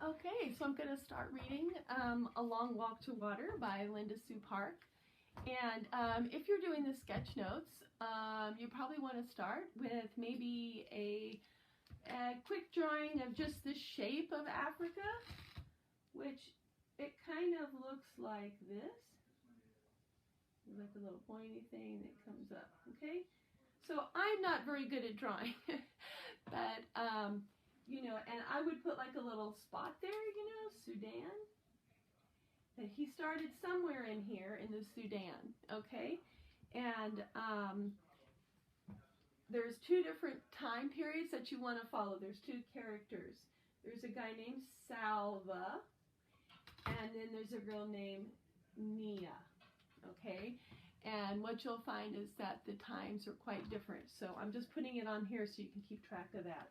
Okay, so I'm going to start reading A Long Walk to Water by Linda Sue Park. And if you're doing the sketch notes, you probably want to start with maybe a quick drawing of just the shape of Africa, which it kind of looks like this. Like a little pointy thing that comes up, okay? So I'm not very good at drawing, but you know, and I would put like a little spot there, you know, Sudan. And he started somewhere in here in the Sudan, okay? And there's two different time periods that you want to follow. There's two characters. There's a guy named Salva, and then there's a girl named Nya, okay? And what you'll find is that the times are quite different. So I'm just putting it on here so you can keep track of that.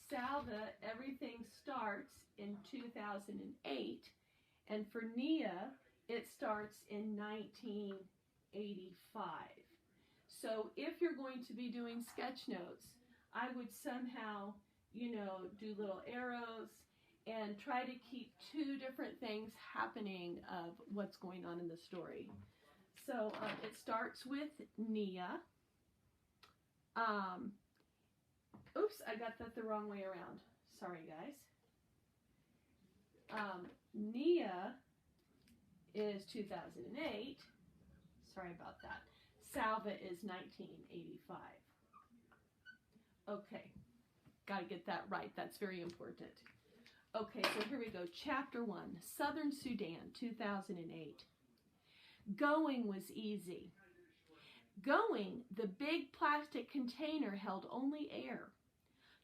Salva, everything starts in 2008, and for Nya, it starts in 1985. So if you're going to be doing sketch notes, I would somehow, you know, do little arrows and try to keep two different things happening of what's going on in the story. So it starts with Nya. Oops, I got that the wrong way around. Sorry, guys. Nya is 2008. Sorry about that. Salva is 1985. Okay, got to get that right. That's very important. Okay, so here we go. Chapter 1, Southern Sudan, 2008. Going was easy. Going, the big plastic container held only air.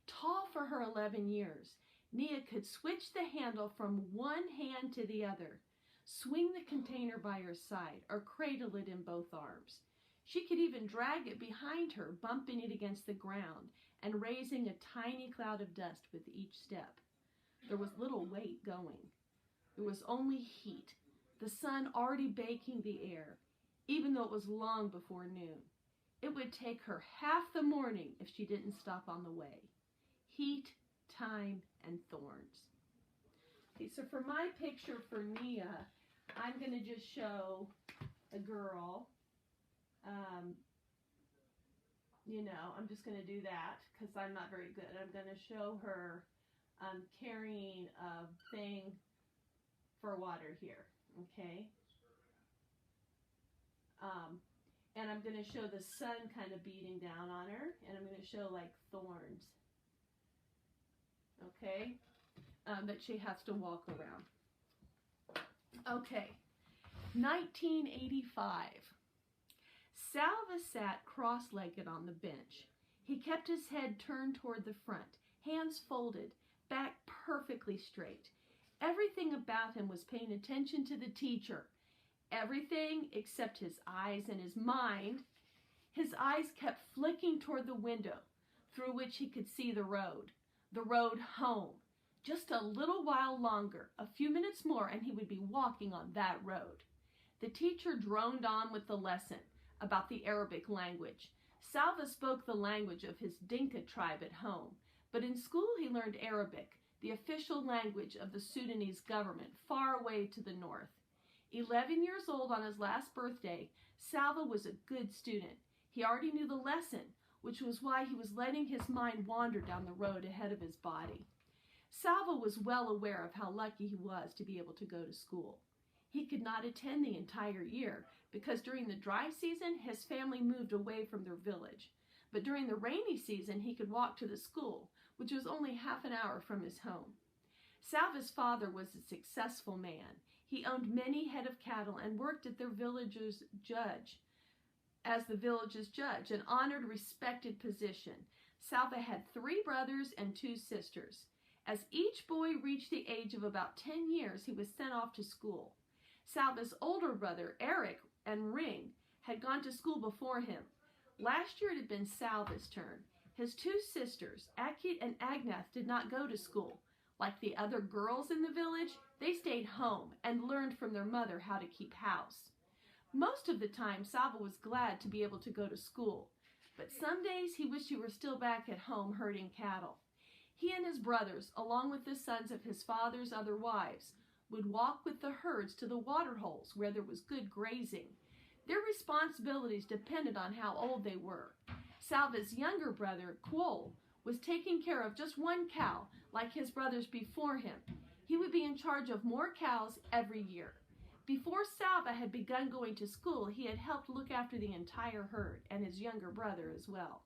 Tall for her 11 years, Nya could switch the handle from one hand to the other, swing the container by her side, or cradle it in both arms. She could even drag it behind her, bumping it against the ground and raising a tiny cloud of dust with each step. There was little weight going. There was only heat, the sun already baking the air, even though it was long before noon. It would take her half the morning if she didn't stop on the way. Heat, time, and thorns. Okay, so for my picture for Nya, I'm going to just show a girl. You know, I'm just going to do that because I'm not very good. I'm going to show her carrying a thing for water here, okay? And I'm going to show the sun kind of beating down on her, and I'm going to show like thorns, okay, that she has to walk around. Okay, 1985. Salva sat cross-legged on the bench. He kept his head turned toward the front, hands folded, back perfectly straight. Everything about him was paying attention to the teacher. Everything except his eyes and his mind. His eyes kept flicking toward the window through which he could see the road home. Just a little while longer, a few minutes more, and he would be walking on that road. The teacher droned on with the lesson about the Arabic language. Salva spoke the language of his Dinka tribe at home, but in school he learned Arabic, the official language of the Sudanese government, far away to the north. 11 years old on his last birthday, Salva was a good student. He already knew the lesson, which was why he was letting his mind wander down the road ahead of his body. Salva was well aware of how lucky he was to be able to go to school. He could not attend the entire year because during the dry season, his family moved away from their village. But during the rainy season, he could walk to the school, which was only half an hour from his home. Salva's father was a successful man. He owned many head of cattle and worked at their village's judge, as the village's judge, an honored, respected position. Salva had 3 brothers and 2 sisters. As each boy reached the age of about 10 years, he was sent off to school. Salva's older brother, Eric and Ring, had gone to school before him. Last year it had been Salva's turn. His 2 sisters, Akit and Agnath, did not go to school. Like the other girls in the village, they stayed home and learned from their mother how to keep house. Most of the time, Salva was glad to be able to go to school, but some days he wished he were still back at home herding cattle. He and his brothers, along with the sons of his father's other wives, would walk with the herds to the water holes where there was good grazing. Their responsibilities depended on how old they were. Salva's younger brother, Quol, was taking care of just one cow, like his brothers before him. He would be in charge of more cows every year. Before Salva had begun going to school, he had helped look after the entire herd, and his younger brother as well.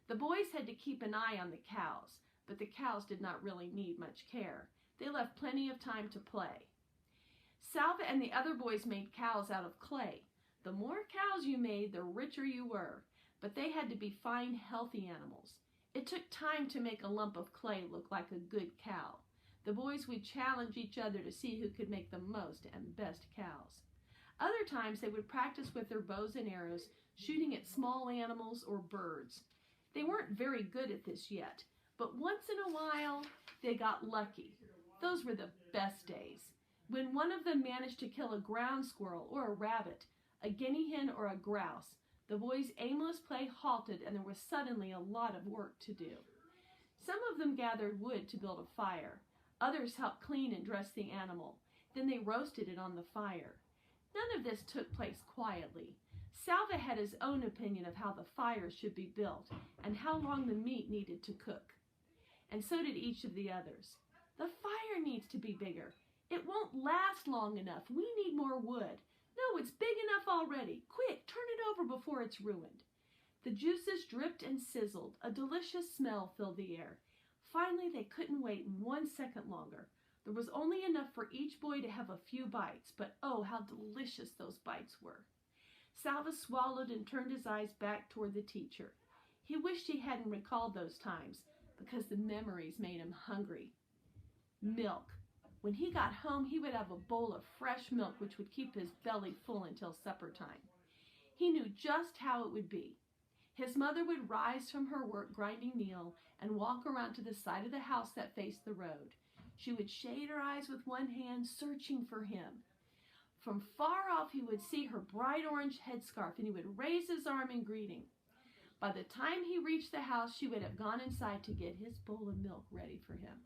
The boys had to keep an eye on the cows, but the cows did not really need much care. They left plenty of time to play. Salva and the other boys made cows out of clay. The more cows you made, the richer you were, but they had to be fine, healthy animals. It took time to make a lump of clay look like a good cow. The boys would challenge each other to see who could make the most and best cows. Other times they would practice with their bows and arrows, shooting at small animals or birds. They weren't very good at this yet, but once in a while they got lucky. Those were the best days. When one of them managed to kill a ground squirrel or a rabbit, a guinea hen or a grouse, the boys' aimless play halted and there was suddenly a lot of work to do. Some of them gathered wood to build a fire. Others helped clean and dress the animal. Then they roasted it on the fire. None of this took place quietly. Salva had his own opinion of how the fire should be built and how long the meat needed to cook. And so did each of the others. The fire needs to be bigger. It won't last long enough. We need more wood. No, it's big enough already. Quick, turn it over before it's ruined. The juices dripped and sizzled. A delicious smell filled the air. Finally, they couldn't wait 1 second longer. There was only enough for each boy to have a few bites, but oh, how delicious those bites were. Salva swallowed and turned his eyes back toward the teacher. He wished he hadn't recalled those times because the memories made him hungry. Milk. When he got home, he would have a bowl of fresh milk which would keep his belly full until supper time. He knew just how it would be. His mother would rise from her work grinding meal and walk around to the side of the house that faced the road. She would shade her eyes with one hand, searching for him. From far off, he would see her bright orange headscarf, and he would raise his arm in greeting. By the time he reached the house, she would have gone inside to get his bowl of milk ready for him.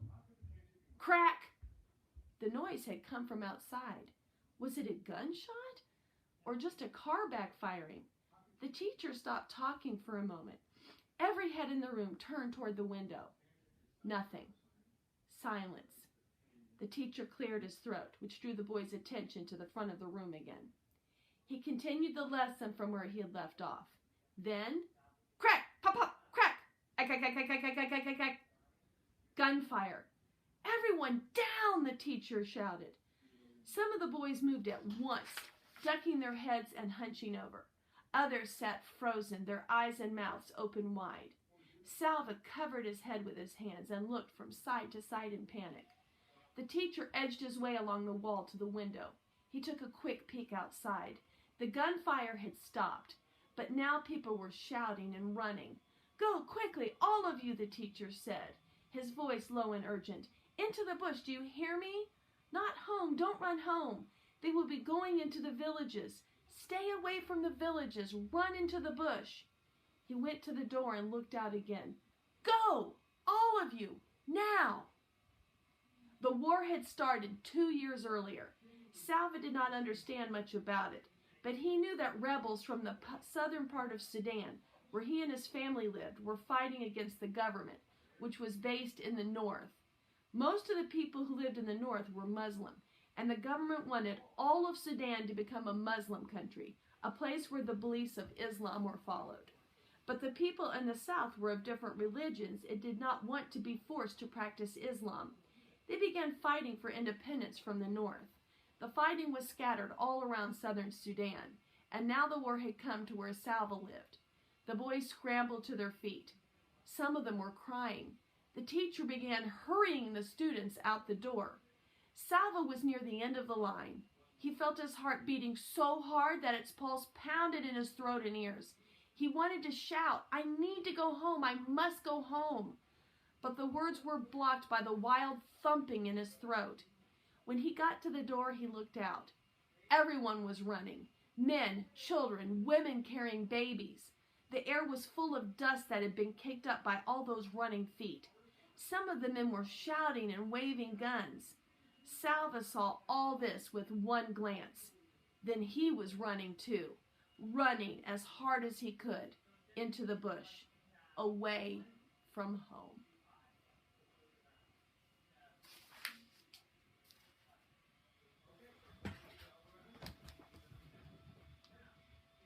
Crack! The noise had come from outside. Was it a gunshot? Or just a car backfiring? The teacher stopped talking for a moment. Every head in the room turned toward the window. Nothing. Silence. The teacher cleared his throat, which drew the boys' attention to the front of the room again. He continued the lesson from where he had left off. Then, crack, pop, pop, crack, ack. Gunfire. Everyone down, the teacher shouted. Some of the boys moved at once, ducking their heads and hunching over. Others sat frozen, their eyes and mouths open wide. Salva covered his head with his hands and looked from side to side in panic. The teacher edged his way along the wall to the window. He took a quick peek outside. The gunfire had stopped, but now people were shouting and running. Go quickly, all of you, the teacher said, his voice low and urgent. Into the bush, do you hear me? Not home, don't run home. They will be going into the villages. Stay away from the villages, run into the bush. He went to the door and looked out again. Go, all of you, now. The war had started 2 years earlier. Salva did not understand much about it, but he knew that rebels from the southern part of Sudan, where he and his family lived, were fighting against the government, which was based in the north. Most of the people who lived in the north were Muslim, and the government wanted all of Sudan to become a Muslim country, a place where the beliefs of Islam were followed. But the people in the south were of different religions and did not want to be forced to practice Islam. They began fighting for independence from the north. The fighting was scattered all around southern Sudan, and now the war had come to where Salva lived. The boys scrambled to their feet. Some of them were crying. The teacher began hurrying the students out the door. Salva was near the end of the line. He felt his heart beating so hard that its pulse pounded in his throat and ears. He wanted to shout, I need to go home, I must go home. But the words were blocked by the wild thumping in his throat. When he got to the door, he looked out. Everyone was running. Men, children, women carrying babies. The air was full of dust that had been kicked up by all those running feet. Some of the men were shouting and waving guns. Salva saw all this with one glance. Then he was running too, running as hard as he could into the bush, away from home.